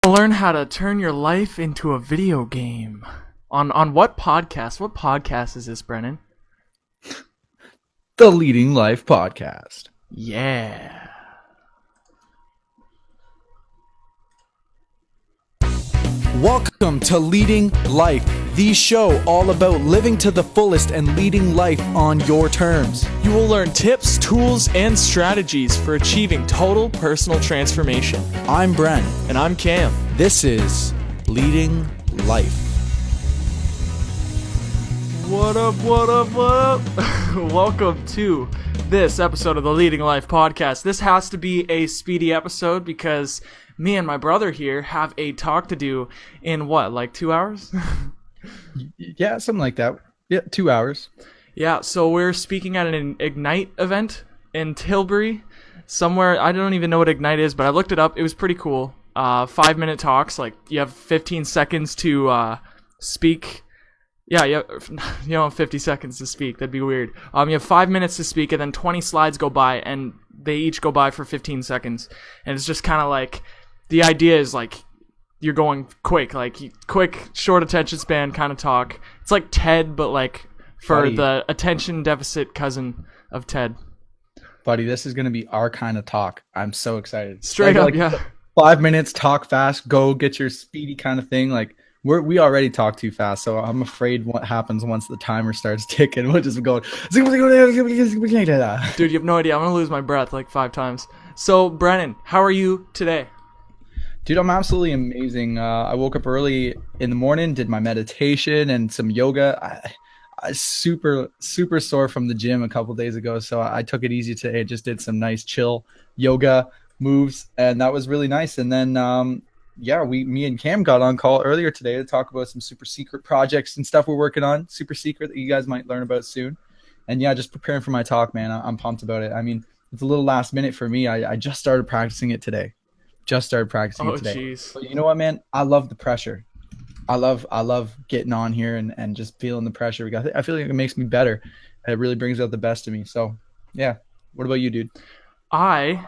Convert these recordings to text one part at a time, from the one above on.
Learn how to turn your life into a video game. On what podcast? What podcast is this, Brennan? The Leading Life Podcast. Yeah. Welcome to Leading Life, the show all about living to the fullest and leading life on your terms. You will learn tips, tools, and strategies for achieving total personal transformation. I'm Bren. And I'm Cam. This is Leading Life. What up, what up, what up? Welcome to this episode of the Leading Life Podcast. This has to be a speedy episode because me and my brother here have a talk to do in what, like 2 hours? Yeah, something like that. Yeah, 2 hours. Yeah, so we're speaking at an Ignite event in Tilbury, somewhere. I don't even know what Ignite is, but I looked it up. It was pretty cool. 5-minute talks, like you have 15 seconds to speak. Yeah, you don't have 50 seconds to speak. That'd be weird. You have 5 minutes to speak, and then 20 slides go by, and they each go by for 15 seconds. And it's just kind of like, the idea is like, you're going quick, short attention span kind of talk. It's like TED, but like for the attention deficit cousin of TED. Buddy, this is going to be our kind of talk. I'm so excited. Straight up, yeah. 5 minutes, talk fast, go get your speedy kind of thing. Like, we already talk too fast, so I'm afraid what happens once the timer starts ticking. We'll just go. Dude, you have no idea. I'm gonna lose my breath like 5 times. So, Brennan, how are you today? Dude, I'm absolutely amazing. I woke up early in the morning, did my meditation and some yoga. I super sore from the gym a couple days ago, so I took it easy today. I just did some nice chill yoga moves, and that was really nice. And then me and Cam got on call earlier today to talk about some super secret projects and stuff we're working on, super secret, that you guys might learn about soon. And yeah, just preparing for my talk, man. I'm pumped about it. I mean, it's a little last minute for me. I just started practicing it today. Today. Jeez. But you know what, man? I love the pressure. I love getting on here and just feeling the pressure. I feel like it makes me better. It really brings out the best of me. So yeah. What about you, dude? I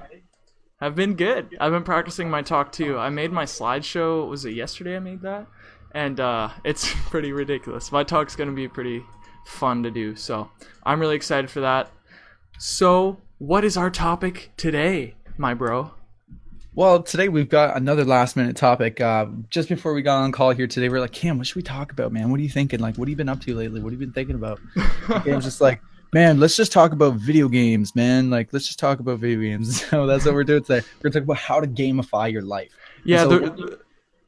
have been good. I've been practicing my talk too. I made my slideshow. Was it yesterday I made that? And it's pretty ridiculous. My talk's going to be pretty fun to do. So I'm really excited for that. So what is our topic today, my bro? Well, today we've got another last minute topic. Just before we got on call here today, we're like, Cam, what should we talk about, man? What are you thinking? Like, what have you been up to lately? What have you been thinking about? Cam's just like, man, let's just talk about video games, man. Like, let's just talk about video games. So that's what we're doing today. We're going to talk about how to gamify your life. Yeah. So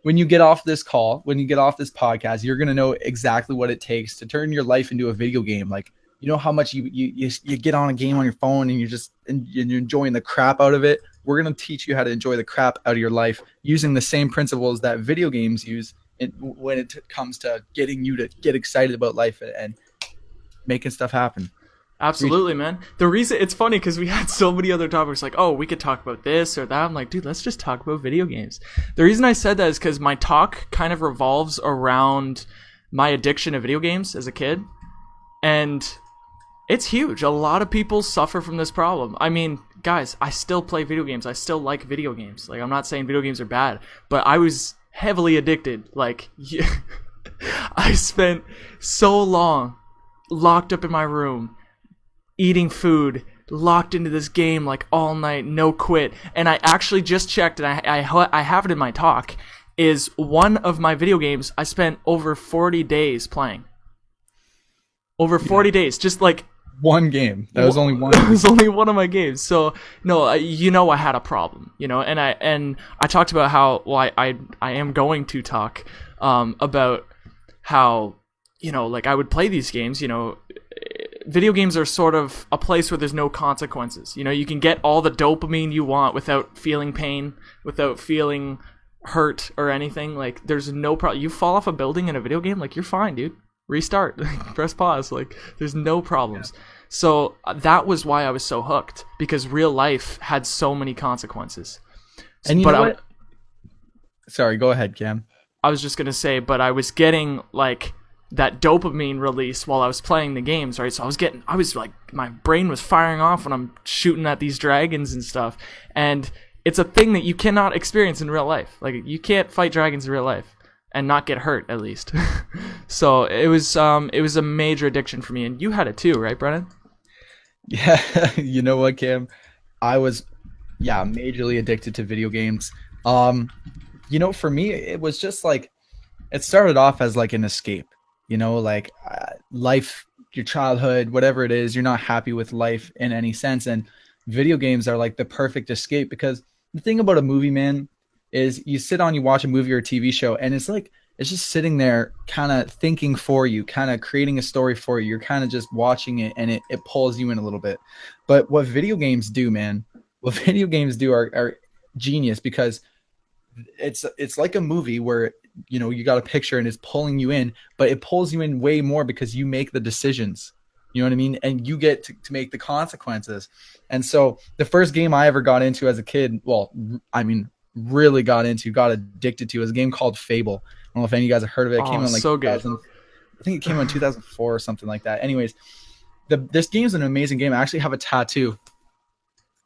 when you get off this call, when you get off this podcast, you're going to know exactly what it takes to turn your life into a video game. Like, you know how much you get on a game on your phone and you're enjoying the crap out of it. We're going to teach you how to enjoy the crap out of your life using the same principles that video games use when it comes to getting you to get excited about life and making stuff happen. Absolutely, man. The reason it's funny because we had so many other topics like, oh, we could talk about this or that. I'm like, dude, let's just talk about video games. The reason I said that is because my talk kind of revolves around my addiction to video games as a kid. And it's huge. A lot of people suffer from this problem. I mean, guys, I still play video games. I still like video games. Like, I'm not saying video games are bad, but I was heavily addicted. Like, I spent so long locked up in my room, eating food, locked into this game like all night, no quit. And I actually just checked, and I have it in my talk, is one of my video games I spent over 40 days playing. Over 40 days, just like one game. That was only one. It was only one of my games. So no, I had a problem, and I talked about how, well, I am going to talk about how, like I would play these games. Video games are sort of a place where there's no consequences. You can get all the dopamine you want without feeling pain, without feeling hurt or anything. Like, there's no problem. You fall off a building in a video game, like, you're fine, dude. Restart. Press pause. Like, there's no problems. Yeah. So that was why I was so hooked, because real life had so many consequences. And you know what? Sorry, go ahead, Cam. I was just gonna say, but I was getting like that dopamine release while I was playing the games, right? So I was like, my brain was firing off when I'm shooting at these dragons and stuff. And it's a thing that you cannot experience in real life. Like, you can't fight dragons in real life and not get hurt, at least. So it was a major addiction for me, and you had it too, right, Brennan? Yeah, you know what, Cam? I was, yeah, majorly addicted to video games. For me, it was just like, it started off as like an escape, like life, your childhood, whatever it is, you're not happy with life in any sense. And video games are like the perfect escape, because the thing about a movie, man, is you sit on, you watch a movie or a TV show, and it's like, it's just sitting there kind of thinking for you, kind of creating a story for you. You're kind of just watching it, and it pulls you in a little bit. But what video games do, man, are genius, because it's like a movie where, you got a picture and it's pulling you in, but it pulls you in way more because you make the decisions. You know what I mean? And you get to make the consequences. And so the first game I ever got into as a kid, really got addicted to, is a game called Fable. I don't know if any of you guys have heard of it. It came out like so good. I think it came out in 2004 or something like that. Anyways, this game is an amazing game. I actually have a tattoo.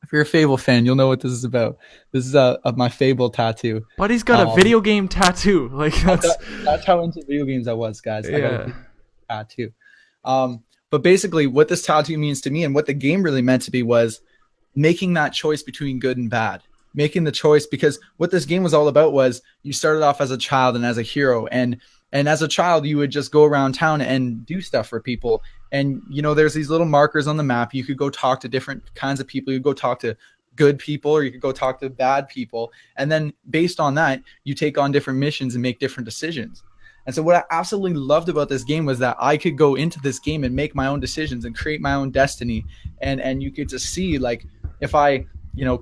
If you're a Fable fan, you'll know what this is about. This is my Fable tattoo. Buddy's got a video game tattoo. Like, that's how into video games I was, guys. I got a tattoo. But basically, what this tattoo means to me, and what the game really meant to be, was making that choice between good and bad. Making the choice, because what this game was all about was, you started off as a child and as a hero, and as a child you would just go around town and do stuff for people, and there's these little markers on the map. You could go talk to different kinds of people. You could go talk to good people, or you could go talk to bad people, and then based on that you take on different missions and make different decisions. And so what I absolutely loved about this game was that I could go into this game and make my own decisions and create my own destiny, and you could just see, like, if I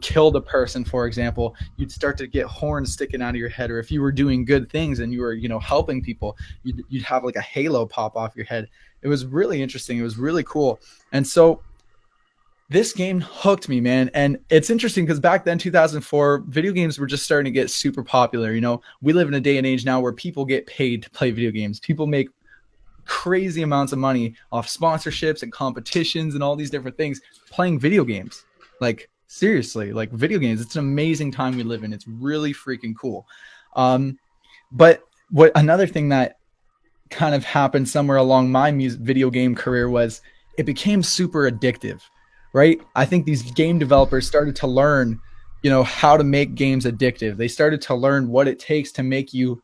killed a person, for example, you'd start to get horns sticking out of your head. Or if you were doing good things and you were, helping people, you'd have like a halo pop off your head. It was really interesting. It was really cool. And so this game hooked me, man. And it's interesting because back then, 2004, video games were just starting to get super popular. We live in a day and age now where people get paid to play video games. People make crazy amounts of money off sponsorships and competitions and all these different things playing video games. Like, seriously, like, video games, it's an amazing time we live in. It's really freaking cool. But another thing that kind of happened somewhere along my video game career was, it became super addictive, right? I think these game developers started to learn, how to make games addictive. They started to learn what it takes to make you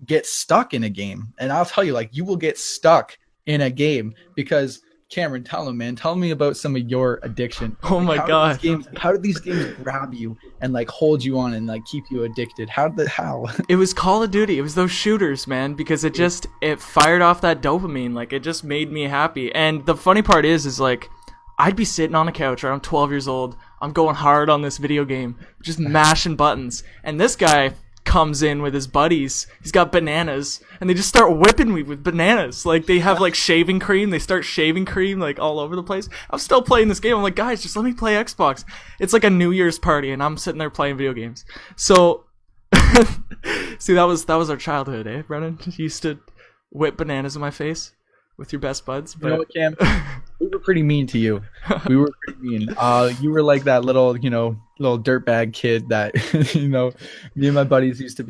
get stuck in a game. And I'll tell you, like, you will get stuck in a game because, Cameron, tell me about some of your addiction. Oh my God. How did these games grab you and like hold you on and like keep you addicted? How? It was Call of Duty. It was those shooters, man, because it fired off that dopamine. Like, it just made me happy. And the funny part is like, I'd be sitting on a couch, right? I'm 12 years old. I'm going hard on this video game, just mashing buttons. And this guy comes in with his buddies. He's got bananas, and they just start whipping me with bananas. Like, they have like shaving cream. They start shaving cream like all over the place. I'm still playing this game. I'm like, guys, just let me play Xbox. It's like a New Year's party, and I'm sitting there playing video games. So, see, that was our childhood, eh, Brennan? You used to whip bananas in my face with your best buds. But... You know what, Cam? We were pretty mean to you. We were pretty mean. You were like that little dirtbag kid that, me and my buddies used to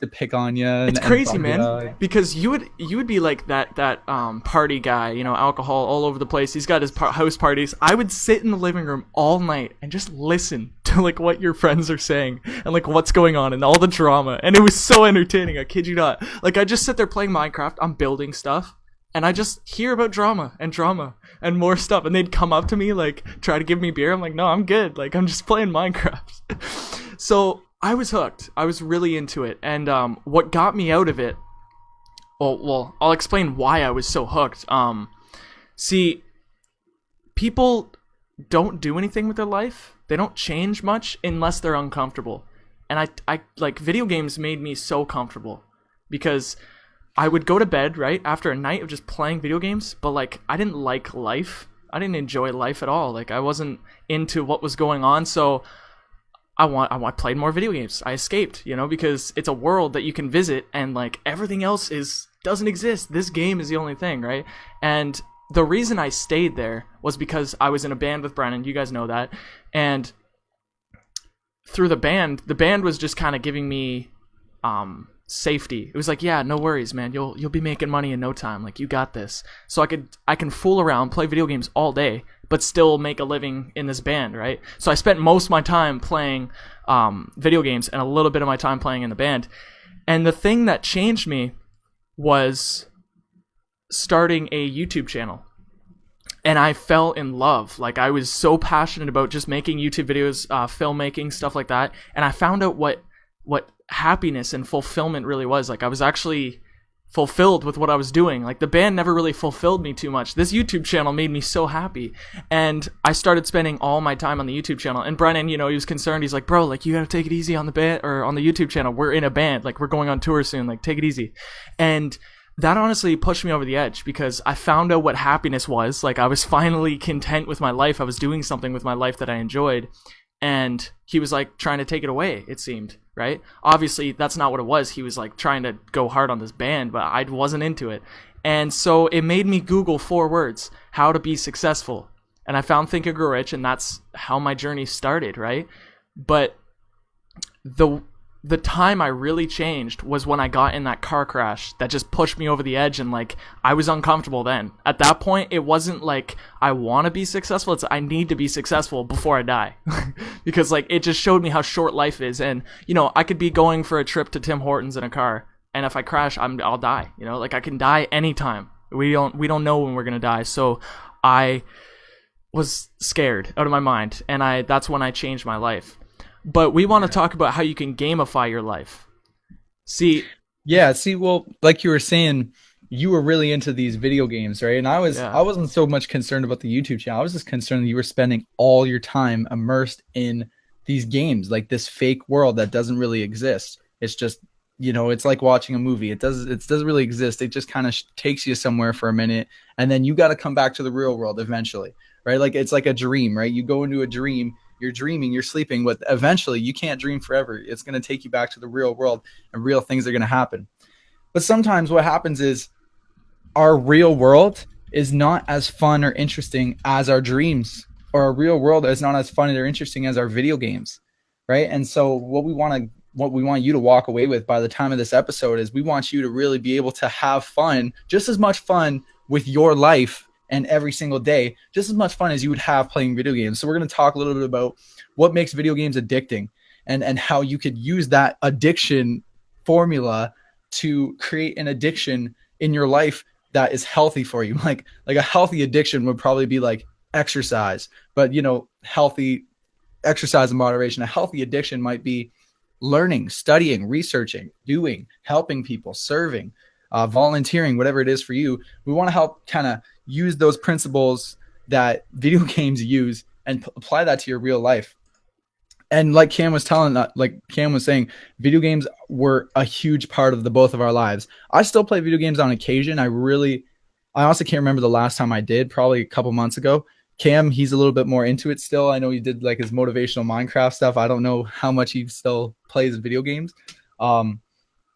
pick on you. It's crazy, man, because you would be like that party guy, alcohol all over the place. He's got his house parties. I would sit in the living room all night and just listen to like what your friends are saying and like what's going on and all the drama. And it was so entertaining. I kid you not. Like, I just sit there playing Minecraft. I'm building stuff. And I just hear about drama and more stuff. And they'd come up to me, like, try to give me beer. I'm like, no, I'm good. Like, I'm just playing Minecraft. So I was hooked. I was really into it. And what got me out of it, well, I'll explain why I was so hooked. See, people don't do anything with their life. They don't change much unless they're uncomfortable. And I like, video games made me so comfortable because I would go to bed, right, after a night of just playing video games, but like, I didn't like life. I didn't enjoy life at all. Like, I wasn't into what was going on, so I played more video games. I escaped, because it's a world that you can visit, and like, everything else doesn't exist. This game is the only thing, right? And the reason I stayed there was because I was in a band with Brennan. You guys know that, and through the band was just kind of giving me safety. It was like, yeah, no worries, man. You'll be making money in no time. Like, you got this. So I can fool around, play video games all day, but still make a living in this band, right? So I spent most of my time playing video games and a little bit of my time playing in the band. And the thing that changed me was starting a YouTube channel. And I fell in love. Like, I was so passionate about just making YouTube videos, filmmaking, stuff like that. And I found out what happiness and fulfillment really was. Like, I was actually fulfilled with what I was doing. Like, the band never really fulfilled me too much. This YouTube channel made me so happy. And I started spending all my time on the YouTube channel. And Brennan, he was concerned. He's like, bro, like, you gotta take it easy on the band or on the YouTube channel. We're in a band. Like, we're going on tour soon. Like, take it easy. And that honestly pushed me over the edge because I found out what happiness was. Like, I was finally content with my life. I was doing something with my life that I enjoyed. And he was like trying to take it away, it seemed, right? Obviously, that's not what it was. He was like trying to go hard on this band, but I wasn't into it. And so it made me Google 4 words, how to be successful. And I found Think and Grow Rich, and that's how my journey started, right? But the time I really changed was when I got in that car crash that just pushed me over the edge, and like, I was uncomfortable then. At that point, it wasn't like I want to be successful, it's I need to be successful before I die. Because like, it just showed me how short life is. And I could be going for a trip to Tim Hortons in a car, and if I crash, I'll die. Like, I can die anytime. We don't know when we're gonna die. So I was scared out of my mind, and that's when I changed my life. But we want to talk about how you can gamify your life. Well, like you were saying, you were really into these video games, right? And I wasn't so much concerned about the YouTube channel. I was just concerned that you were spending all your time immersed in these games, like this fake world that doesn't really exist. It's just, it's like watching a movie. It doesn't really exist. It just kind of takes you somewhere for a minute, and then you got to come back to the real world eventually, right? Like, it's like a dream, right? You go into a dream. You're dreaming, you're sleeping, but eventually you can't dream forever. It's going to take you back to the real world, and real things are going to happen. But sometimes what happens is our real world is not as fun or interesting as our dreams, or our real world is not as fun or interesting as our video games, right? And so what we want you to walk away with by the time of this episode is we want you to really be able to have fun, just as much fun with your life and every single day, just as much fun as you would have playing video games. So we're going to talk a little bit about what makes video games addicting, and how you could use that addiction formula to create an addiction in your life that is healthy for you. Like a healthy addiction would probably be like exercise, but healthy exercise in moderation. A healthy addiction might be learning, studying, researching, doing, helping people, serving, volunteering, whatever it is for you. We want to help kind of use those principles that video games use and apply that to your real life. And like Cam was saying, video games were a huge part of both of our lives. I still play video games on occasion. I honestly can't remember the last time I did, probably a couple months ago. Cam, he's a little bit more into it still. I know he did like his motivational Minecraft stuff. I don't know how much he still plays video games. And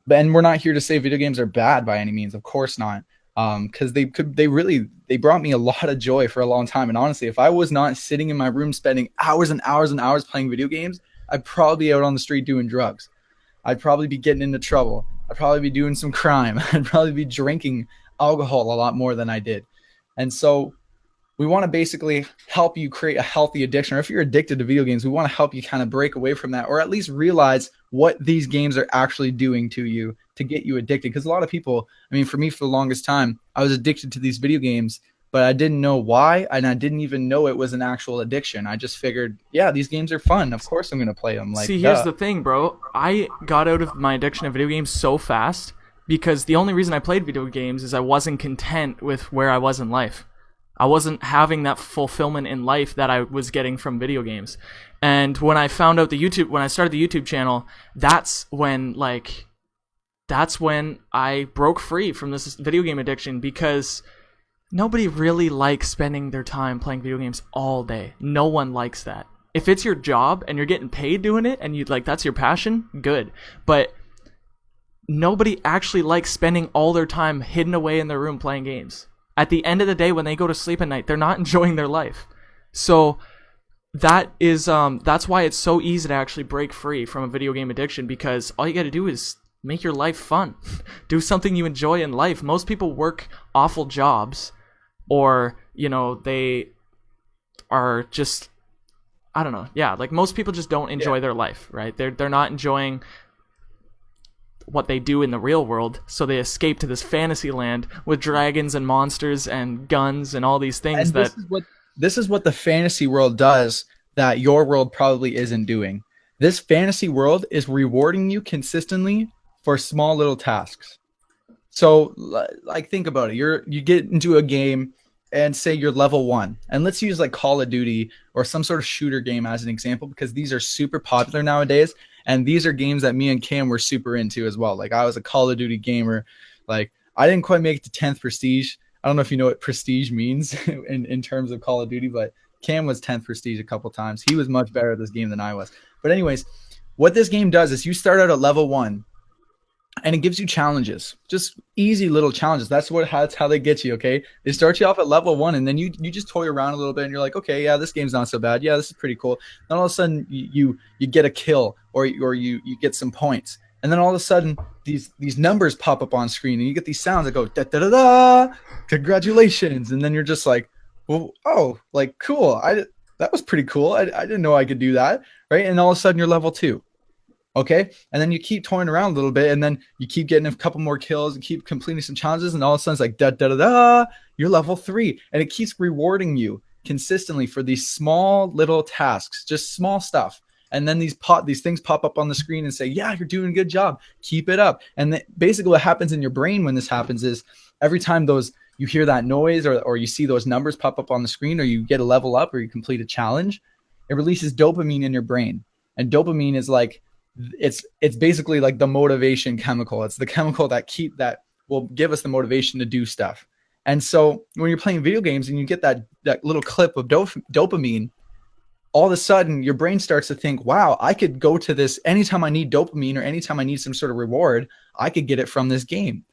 we're not here to say video games are bad by any means. Of course not. Because they brought me a lot of joy for a long time. And honestly, if I was not sitting in my room spending hours and hours and hours playing video games, I'd probably be out on the street doing drugs. I'd probably be getting into trouble. I'd probably be doing some crime. I'd probably be drinking alcohol a lot more than I did. And so we want to basically help you create a healthy addiction. Or if you're addicted to video games, we want to help you kind of break away from that, or at least realize what these games are actually doing to you to get you addicted. Because a lot of people, for me, for the longest time, I was addicted to these video games, but I didn't know why, and I didn't even know it was an actual addiction. I just figured, yeah, these games are fun. Of course I'm going to play them. Here's the thing, bro. I got out of my addiction to video games so fast because the only reason I played video games is I wasn't content with where I was in life. I wasn't having that fulfillment in life that I was getting from video games. And when I found out when I started the YouTube channel, that's when I broke free from this video game addiction, because nobody really likes spending their time playing video games all day. No one likes that. If it's your job and you're getting paid doing it and that's your passion, good. But nobody actually likes spending all their time hidden away in their room playing games. At the end of the day, when they go to sleep at night, they're not enjoying their life. So that's why it's so easy to actually break free from a video game addiction, because all you got to do is make your life fun. Do something you enjoy in life. Most people work awful jobs, or they are just, I don't know. Yeah, like most people just don't enjoy their life, right? They're not enjoying what they do in the real world, so they escape to this fantasy land with dragons and monsters and guns and all these things. And this is what the fantasy world does that your world probably isn't doing. This fantasy world is rewarding you consistently for small little tasks. So like think about it. You get into a game and say you're level 1. And let's use like Call of Duty or some sort of shooter game as an example, because these are super popular nowadays. And these are games that me and Cam were super into as well. Like I was a Call of Duty gamer. Like I didn't quite make it to 10th prestige. I don't know if you know what prestige means in terms of Call of Duty, but Cam was 10th prestige a couple times. He was much better at this game than I was. But anyways, what this game does is you start out at level 1 and it gives you challenges, just easy little challenges. That's how they get you, okay? They start you off at level 1 and then you just toy around a little bit and you're like, okay, yeah, this game's not so bad. Yeah, this is pretty cool. Then all of a sudden you get a kill or you get some points. And then all of a sudden, these numbers pop up on screen, and you get these sounds that go da da da da, congratulations, and then you're just like, well, oh, like cool, that was pretty cool. I didn't know I could do that, right? And all of a sudden, you're level 2, okay? And then you keep toying around a little bit, and then you keep getting a couple more kills, and keep completing some challenges, and all of a sudden, it's like da da da da, you're level 3, and it keeps rewarding you consistently for these small little tasks, just small stuff. And then these things pop up on the screen and say, yeah, you're doing a good job. Keep it up. And basically what happens in your brain when this happens is every time you hear that noise or you see those numbers pop up on the screen, or you get a level up or you complete a challenge, it releases dopamine in your brain. And dopamine is like, it's basically like the motivation chemical. It's the chemical that will give us the motivation to do stuff. And so when you're playing video games and you get that little clip of dopamine, all of a sudden your brain starts to think, wow, I could go to this anytime I need dopamine or anytime I need some sort of reward, I could get it from this game. And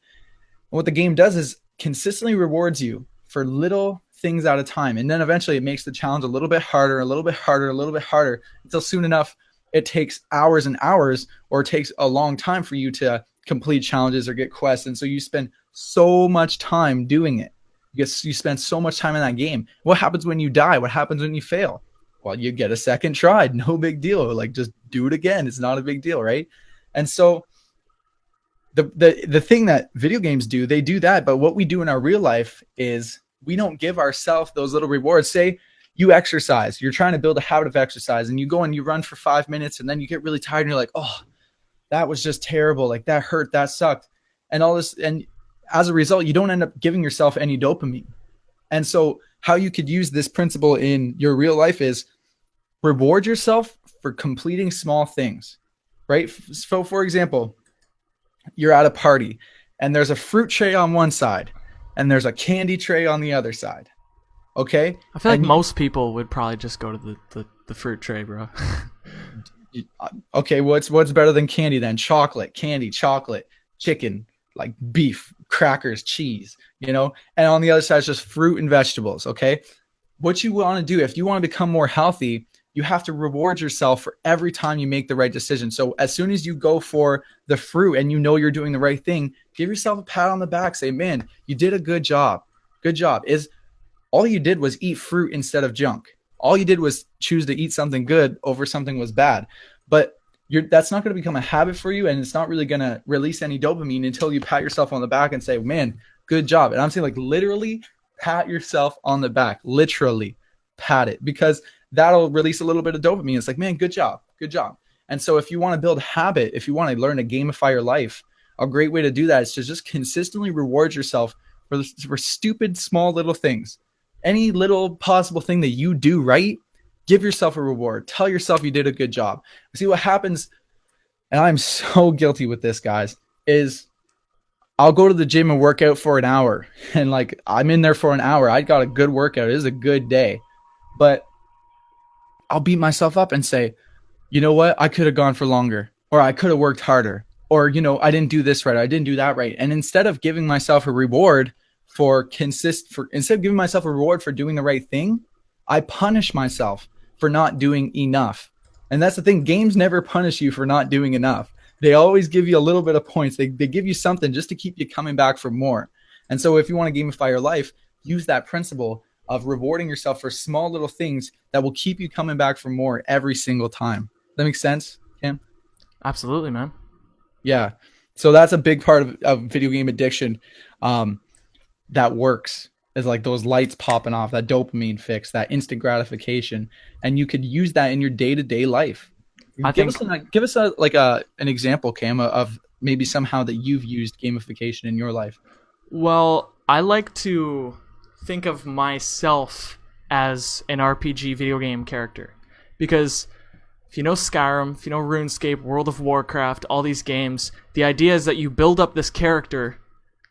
what the game does is consistently rewards you for little things at a time. And then eventually it makes the challenge a little bit harder, a little bit harder, a little bit harder, until soon enough it takes hours and hours, or it takes a long time for you to complete challenges or get quests. And so you spend so much time doing it. You spend so much time in that game. What happens when you die? What happens when you fail? Well, you get a second try. No big deal. Like, just do it again. It's not a big deal, right? And so the thing that video games do, they do that. But what we do in our real life is we don't give ourselves those little rewards. Say you exercise. You're trying to build a habit of exercise, and you go and you run for 5 minutes, and then you get really tired, and you're like, oh, that was just terrible. Like, that hurt. That sucked. And all this. And as a result, you don't end up giving yourself any dopamine. And so how you could use this principle in your real life is reward yourself for completing small things, right? So for example, you're at a party and there's a fruit tray on one side and there's a candy tray on the other side. Okay. I feel like most people would probably just go to the fruit tray, bro. Okay. What's better than candy then? Chocolate, candy, chocolate, chicken, like beef, crackers, cheese, and on the other side is just fruit and vegetables. Okay. What you want to do, if you want to become more healthy, you have to reward yourself for every time you make the right decision. So as soon as you go for the fruit and you're doing the right thing, give yourself a pat on the back. Say, man, you did a good job. Good job. All you did was eat fruit instead of junk. All you did was choose to eat something good over something was bad. But that's not going to become a habit for you, and it's not really going to release any dopamine until you pat yourself on the back and say, man, good job. And I'm saying, like, literally pat yourself on the back. Literally pat it, because that'll release a little bit of dopamine. It's like, man, good job. Good job. And so if you want to build habit, if you want to learn to gamify your life, a great way to do that is to just consistently reward yourself for stupid, small little things. Any little possible thing that you do right, give yourself a reward. Tell yourself you did a good job. See what happens, and I'm so guilty with this, guys, is I'll go to the gym and work out for an hour. And like, I'm in there for an hour. I got a good workout. It is a good day. But I'll beat myself up and say, you know what? I could have gone for longer, or I could have worked harder, or, I didn't do this right. I didn't do that right. And instead of giving myself a reward instead of giving myself a reward for doing the right thing, I punish myself for not doing enough. And that's the thing. Games never punish you for not doing enough. They always give you a little bit of points. They give you something just to keep you coming back for more. And so if you want to gamify your life, use that principle of rewarding yourself for small little things that will keep you coming back for more every single time. Does that make sense, Cam? Absolutely, man. Yeah. So that's a big part of video game addiction that works, is like those lights popping off, that dopamine fix, that instant gratification. And you could use that in your day-to-day life. Give us an example, Cam, of maybe somehow that you've used gamification in your life. Well, I like to think of myself as an RPG video game character, because if you know Skyrim, if you know RuneScape, World of Warcraft, all these games, the idea is that you build up this character.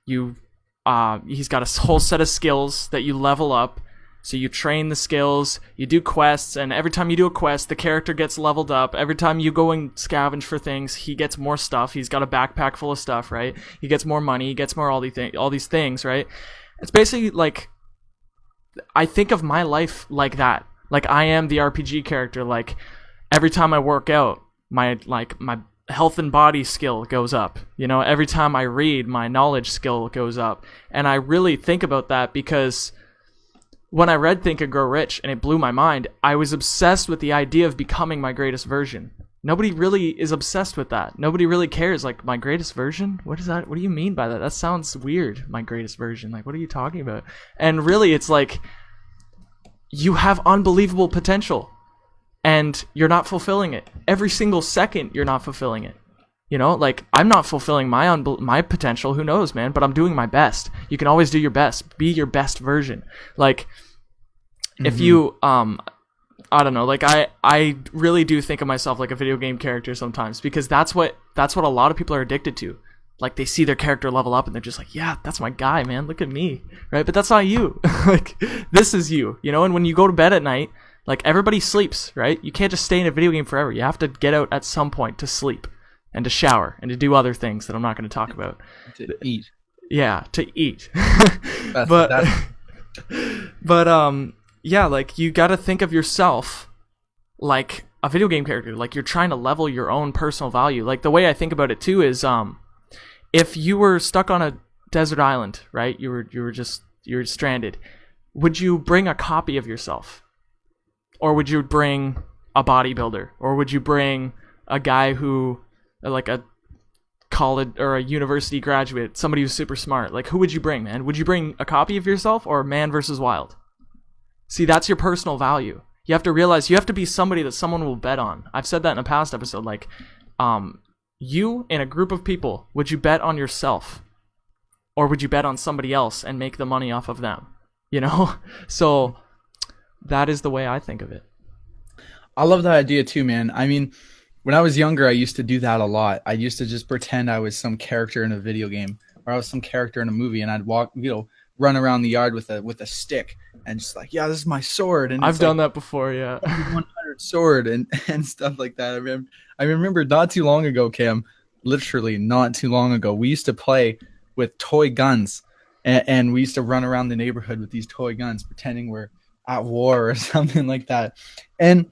He's got a whole set of skills that you level up. So you train the skills, you do quests, and every time you do a quest, the character gets leveled up. Every time you go and scavenge for things, he gets more stuff. He's got a backpack full of stuff, right? He gets more money, he gets more all these things, right? It's basically like, I think of my life like that. Like, I am the RPG character. Like, every time I work out, my health and body skill goes up. You know, every time I read, my knowledge skill goes up. And I really think about that because when I read Think and Grow Rich and it blew my mind, I was obsessed with the idea of becoming my greatest version. Nobody really is obsessed with that. Nobody really cares. Like, my greatest version? What is that? What do you mean by that? That sounds weird, my greatest version. Like, what are you talking about? And really, it's like, you have unbelievable potential and you're not fulfilling it. Every single second, you're not fulfilling it. You know, like, I'm not fulfilling my potential. Who knows, man? But I'm doing my best. You can always do your best. Be your best version. Like, if you, I don't know, like, I really do think of myself like a video game character sometimes, because that's what a lot of people are addicted to. Like, they see their character level up and they're just like, yeah, that's my guy, man. Look at me, right? But that's not you. Like, this is you, you know? And when you go to bed at night, like, everybody sleeps, right? You can't just stay in a video game forever. You have to get out at some point to sleep and to shower and to do other things that I'm not going to talk about. To eat. Yeah, to eat. But yeah, like, you got to think of yourself like a video game character. Like, you're trying to level your own personal value. Like, the way I think about it too is, if you were stuck on a desert island, right? You were stranded. Would you bring a copy of yourself? Or would you bring a bodybuilder? Or would you bring a guy who, like, a college or a university graduate, somebody who's super smart? Like, who would you bring, man? Would you bring a copy of yourself or man versus wild? See, that's your personal value. You have to realize you have to be somebody that someone will bet on. I've said that in a past episode. Like, you in a group of people, would you bet on yourself? Or would you bet on somebody else and make the money off of them? You know? So that is the way I think of it. I love that idea too, man. I mean, when I was younger, I used to do that a lot. I used to just pretend I was some character in a video game, or I was some character in a movie, and I'd walk, run around the yard with a stick and just like, yeah, this is my sword. And I've done that before, yeah. 100 sword and stuff like that. I remember not too long ago, Cam, literally not too long ago, we used to play with toy guns, and we used to run around the neighborhood with these toy guns, pretending we're at war or something like that. And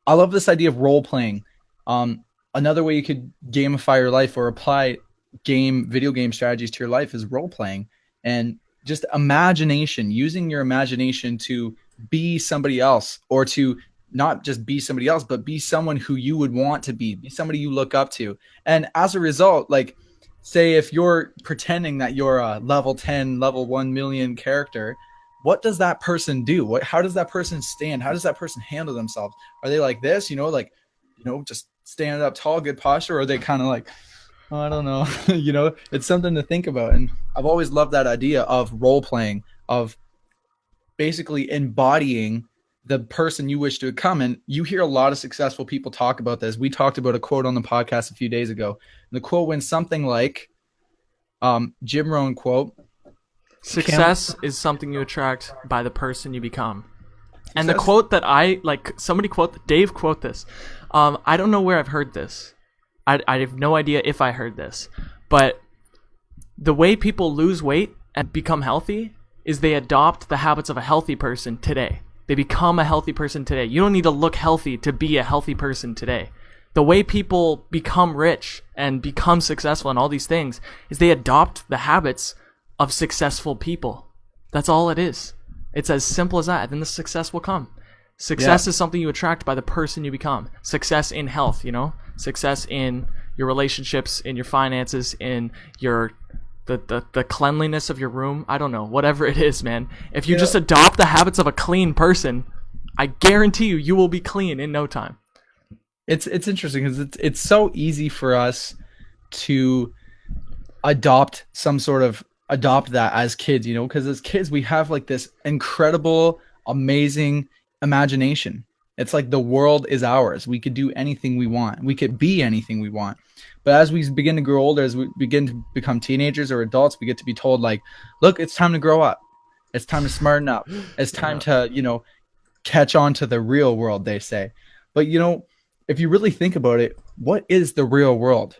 I love this idea of role playing. Another way you could gamify your life or apply video game strategies to your life is role playing, and just imagination, using your imagination to be somebody else, or to not just be somebody else, but be someone who you would want to be somebody you look up to. And as a result, like, say if you're pretending that you're a level 10, level 1 million character, what does that person do? How does that person stand? How does that person handle themselves? Are they like this, just standing up tall, good posture? Or are they kind of like, oh, I don't know, it's something to think about. And I've always loved that idea of role playing, of basically embodying the person you wish to become. And you hear a lot of successful people talk about this. We talked about a quote on the podcast a few days ago. And the quote went something like, Jim Rohn quote, success is something you attract by the person you become. And the quote that Dave quote this. I don't know where I've heard this. I have no idea if I heard this. But the way people lose weight and become healthy is they adopt the habits of a healthy person today. They become a healthy person today. You don't need to look healthy to be a healthy person today. The way people become rich and become successful and all these things is they adopt the habits of successful people. That's all it is. It's as simple as that. And then the success will come. Success is something you attract by the person you become. Success in health, success in your relationships, in your finances, in your the cleanliness of your room. I don't know, whatever it is, man. If you just adopt the habits of a clean person, I guarantee you will be clean in no time. It's interesting because it's so easy for us to adopt that as kids, because as kids we have like this incredible, amazing imagination. It's like the world is ours. We could do anything we want. We could be anything we want. But as we begin to grow older, as we begin to become teenagers or adults, we get to be told like, look, it's time to grow up. It's time to smarten up. It's time to, catch on to the real world, they say. But, if you really think about it, what is the real world?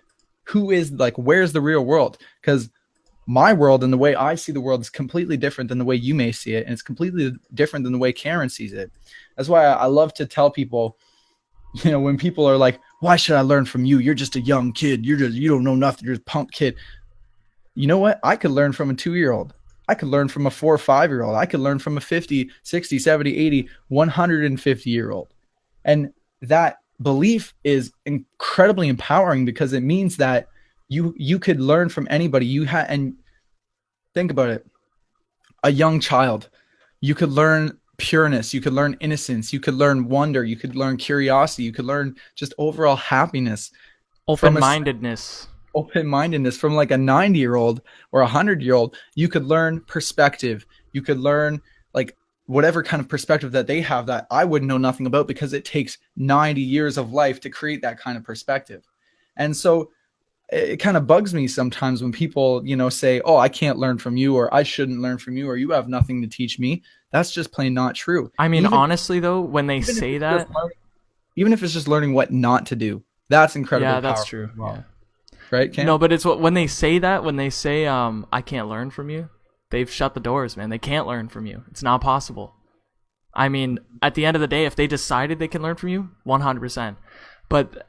Where's the real world? Because my world and the way I see the world is completely different than the way you may see it. And it's completely different than the way Karen sees it. That's why I love to tell people, when people are like, why should I learn from you? You're just a young kid. You don't know nothing. You're just a punk kid. You know what? I could learn from a 2-year-old. I could learn from a 4 or 5-year-old. I could learn from a 50, 60, 70, 80, 150-year-old. And that belief is incredibly empowering because it means that you could learn from anybody. And think about it. A young child, you could learn pureness, you could learn innocence, you could learn wonder, you could learn curiosity, you could learn just overall happiness, open-mindedness from like a 90-year-old or a 100-year-old. You could learn perspective, you could learn like whatever kind of perspective that they have that I would know nothing about, because it takes 90 years of life to create that kind of perspective. And so it kind of bugs me sometimes when people, say, oh, I can't learn from you, or I shouldn't learn from you, or you have nothing to teach me. That's just plain not true. I mean, honestly, though, when they say that, even if it's just learning what not to do, that's incredibly powerful. Yeah, that's true. Well. Yeah. Right, Cam? No, but it's when they say that, when they say, I can't learn from you, they've shut the doors, man. They can't learn from you. It's not possible. I mean, at the end of the day, if they decided they can learn from you, 100%. But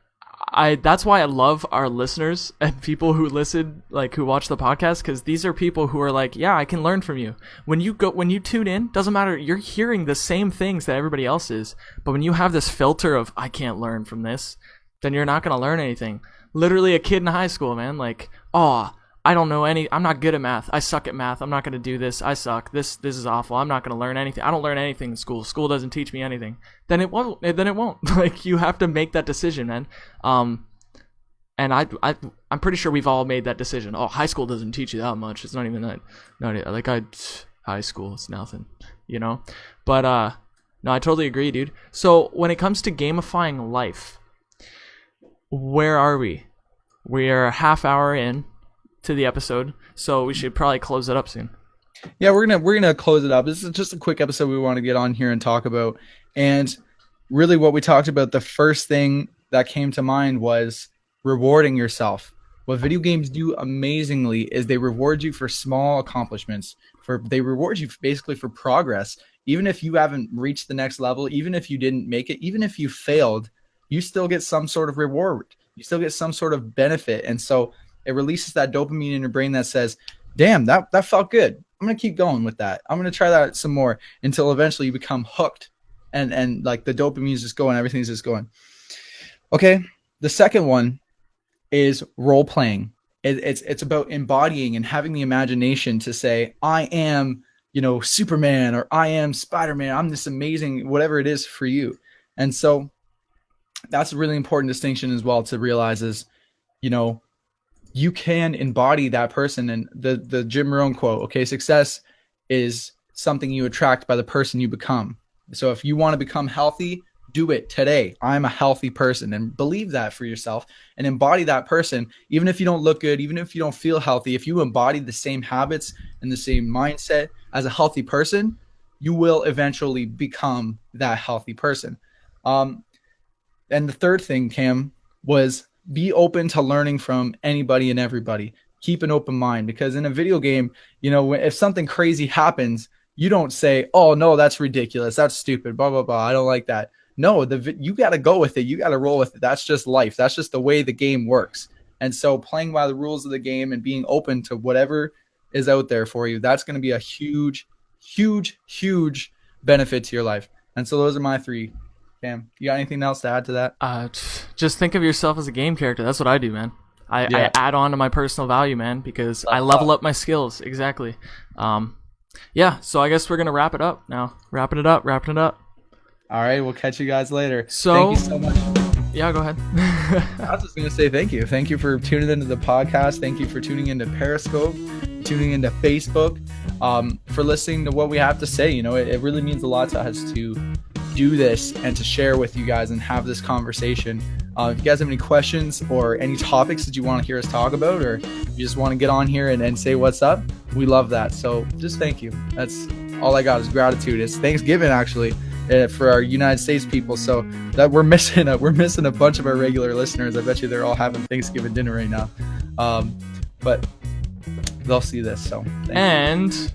that's why I love our listeners and people who listen, like who watch the podcast, because these are people who are like, yeah, I can learn from you. When you tune in, doesn't matter, you're hearing the same things that everybody else is. But when you have this filter of I can't learn from this, then you're not going to learn anything. Literally a kid in high school, man, like, oh, I don't know I'm not good at math. I suck at math. I'm not going to do this. I suck. This is awful. I'm not going to learn anything. I don't learn anything in school. School doesn't teach me anything. Then it won't. Like, you have to make that decision, man. And I'm pretty sure we've all made that decision. Oh, high school doesn't teach you that much. It's not even that. High school, it's nothing, But no, I totally agree, dude. So when it comes to gamifying life, where are we? We are a half hour in to the episode, so we should probably close it up soon. Yeah, we're gonna close it up. This is just a quick episode we want to get on here and talk about. And really what we talked about, the first thing that came to mind was rewarding yourself. What video games do amazingly is they reward you for small accomplishments. They reward you basically for progress. Even if you haven't reached the next level, even if you didn't make it, even if you failed, you still get some sort of reward. You still get some sort of benefit. And so it releases that dopamine in your brain that says, damn, that felt good. I'm going to keep going with that. I'm going to try that some more until eventually you become hooked and like the dopamine is just going, everything's just going. Okay. The second one is role playing. It's about embodying and having the imagination to say, I am, Superman, or I am Spider-Man. I'm this amazing, whatever it is for you. And so that's a really important distinction as well to realize is, you can embody that person. And the Jim Rohn quote, okay, success is something you attract by the person you become. So if you want to become healthy, do it today. I'm a healthy person, and believe that for yourself and embody that person. Even if you don't look good, even if you don't feel healthy, if you embody the same habits and the same mindset as a healthy person, you will eventually become that healthy person. And the third thing, Cam, was be open to learning from anybody and everybody. Keep an open mind, because in a video game, if something crazy happens, you don't say, oh no, that's ridiculous, that's stupid, blah blah blah, I don't like that. No, you got to go with it, you got to roll with it. That's just life, that's just the way the game works. And so playing by the rules of the game and being open to whatever is out there for you, that's going to be a huge benefit to your life. And so those are my three. Cam, you got anything else to add to that? Just think of yourself as a game character. That's what I do, man. I add on to my personal value, man, because I level up my skills. Exactly. Yeah, so I guess we're going to wrap it up now. Wrapping it up. All right, we'll catch you guys later. So, thank you so much. Yeah, go ahead. I was just going to say thank you. Thank you for tuning into the podcast. Thank you for tuning into Periscope, tuning into Facebook, for listening to what we have to say. You know, it really means a lot to us to do this and to share with you guys and have this conversation. If you guys have any questions or any topics that you want to hear us talk about, or you just want to get on here and say what's up, we love that. So just thank you. That's all I got is gratitude. It's Thanksgiving, actually, for our United States people. So that we're missing a bunch of our regular listeners. I bet you they're all having Thanksgiving dinner right now. But they'll see this. So thank you.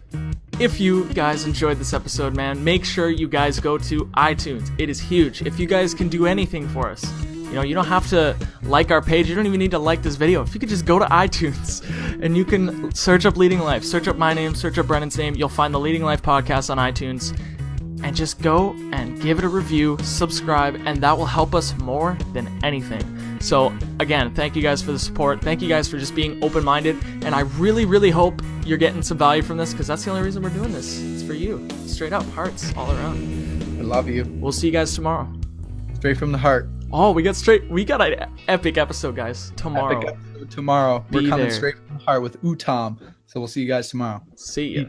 If you guys enjoyed this episode, man, make sure you guys go to iTunes. It is huge. If you guys can do anything for us, you know, you don't have to like our page. You don't even need to like this video. If you could just go to iTunes and you can search up Leading Life, search up my name, search up Brennan's name, you'll find the Leading Life podcast on iTunes. And just go and give it a review, subscribe, and that will help us more than anything. So again, thank you guys for the support. Thank you guys for just being open-minded. And I really, really hope you're getting some value from this, because that's the only reason we're doing this. It's for you. Straight up, hearts all around. I love you. We'll see you guys tomorrow. Straight from the heart. Oh, we got an epic episode, guys. Tomorrow. Epic episode tomorrow. We're coming straight from the heart with Utam. So we'll see you guys tomorrow. See ya.